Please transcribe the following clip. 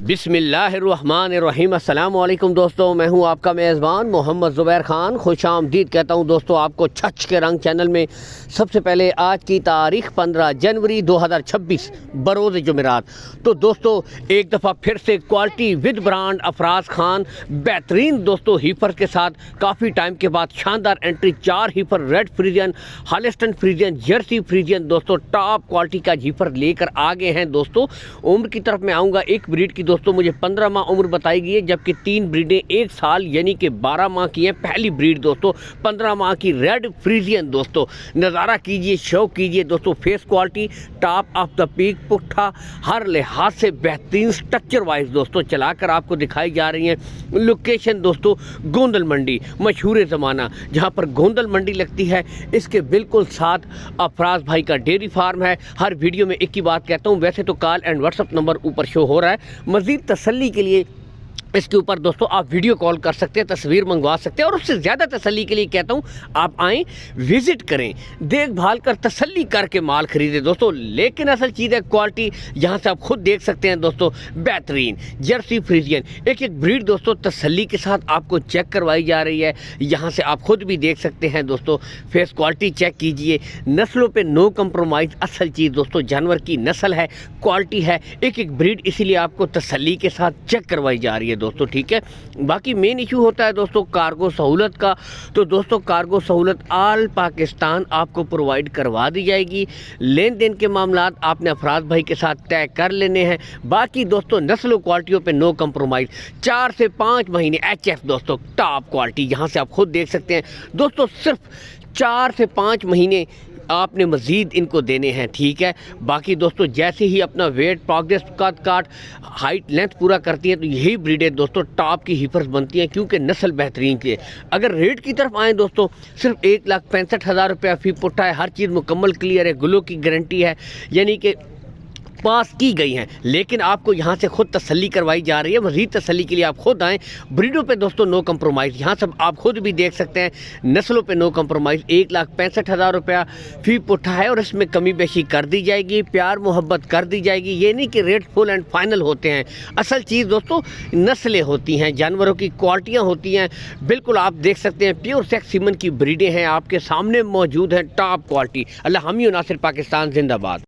بسم اللہ الرحمن الرحیم۔ السلام علیکم دوستوں، میں ہوں آپ کا میزبان محمد زبیر خان۔ خوش آمدید کہتا ہوں دوستوں آپ کو چھچ کے رنگ چینل میں۔ سب سے پہلے آج کی تاریخ 15 جنوری 2026 بروز جمعرات۔ تو دوستوں ایک دفعہ پھر سے quality with brand Afraz Khan بہترین دوستوں ہیفر کے ساتھ کافی ٹائم کے بعد شاندار entry, 4 heifer red Friesian, Holstein Friesian, Jersey Friesian دوستوں ٹاپ کوالٹی کا ہیفر لے کر آگے ہیں دوستوں۔ عمر کی طرف میں آؤں گا، ایک بریڈ کی دوستوں مجھے 15 ماہ عمر بتائی گئی ہے، جبکہ 3 بریڈیں 1 سال یعنی کہ 12 ماہ کی ہیں۔ پہلی بریڈ دوستوں 15 ماہ کی ریڈ فریزین دوستوں، نظارہ کیجئے، شوق کیجئے دوستوں، face quality top of the pack, پٹھا ہر لحاظ سے بہترین، سٹرکچر وائز دوستوں چلا کر آپ کو دکھائی جا رہی ہیں۔ لوکیشن دوستوں گوندل منڈی، مشہور زمانہ جہاں پر گوندل منڈی لگتی ہے، اس کے بالکل ساتھ افراز بھائی کا ڈیری فارم ہے۔ ہر ویڈیو میں ایک ہی بات کہتا ہوں، ویسے تو call and what's app number اوپر شو ہو رہا ہے، مزید تسلی کے لیے اس کے اوپر دوستوں آپ ویڈیو کال کر سکتے ہیں، تصویر منگوا سکتے ہیں، اور اس سے زیادہ تسلی کے لیے کہتا ہوں آپ آئیں، وزٹ کریں، دیکھ بھال کر تسلی کر کے مال خریدیں دوستوں۔ لیکن اصل چیز ہے کوالٹی، یہاں سے آپ خود دیکھ سکتے ہیں دوستوں، بہترین جرسی فریزین، ایک ایک بریڈ دوستوں تسلی کے ساتھ آپ کو چیک کروائی جا رہی ہے۔ یہاں سے آپ خود بھی دیکھ سکتے ہیں دوستوں، فیس کوالٹی چیک کیجئے، نسلوں پہ نو کمپرومائز۔ اصل چیز دوستوں جانور کی نسل ہے، کوالٹی ہے، ایک ایک بریڈ اسی لیے آپ کو تسلی کے ساتھ چیک کروائی جا رہی ہے دوستوں، ٹھیک ہے۔ باقی مین ایشو ہوتا ہے دوستوں کارگو سہولت کا، تو دوستوں کارگو سہولت آل پاکستان آپ کو پرووائڈ کروا دی جائے گی۔ لین دین کے معاملات آپ نے افراز بھائی کے ساتھ طے کر لینے ہیں۔ باقی دوستوں نسل و کوالٹیوں پہ نو کمپرومائز، 4 سے 5 مہینے ایچ ایف دوستوں ٹاپ کوالٹی، یہاں سے آپ خود دیکھ سکتے ہیں دوستوں، صرف 4 سے 5 مہینے آپ نے مزید ان کو دینے ہیں، ٹھیک ہے۔ باقی دوستوں جیسے ہی اپنا ویٹ، پروگریس، قد کاٹ، ہائٹ، لینتھ پورا کرتی ہیں تو یہی بریڈیں دوستوں ٹاپ کی ہیفرز بنتی ہیں، کیونکہ نسل بہترین کی ہے۔ اگر ریٹ کی طرف آئیں دوستوں، صرف 1,65,000 روپیہ فی پٹھا ہے، ہر چیز مکمل کلیئر ہے، گلو کی گارنٹی ہے، یعنی کہ پاس کی گئی ہیں، لیکن آپ کو یہاں سے خود تسلی کروائی جا رہی ہے۔ مزید تسلی کے لیے آپ خود آئیں، بریڈوں پہ دوستوں نو کمپرومائز، یہاں سب آپ خود بھی دیکھ سکتے ہیں، نسلوں پہ نو کمپرومائز، 1,65,000 روپیہ فی پٹھا ہے، اور اس میں کمی بیشی کر دی جائے گی، پیار محبت کر دی جائے گی۔ یہ نہیں کہ ریٹ فل اینڈ فائنل ہوتے ہیں، اصل چیز دوستوں نسلیں ہوتی ہیں، جانوروں کی کوالٹیاں ہوتی ہیں، بالکل آپ دیکھ سکتے ہیں پیور سیکس سیمن کی بریڈیں ہیں، آپ کے سامنے موجود ہیں، ٹاپ کوالٹی۔ اللہ حامی و ناصر پاکستان زندہ باد۔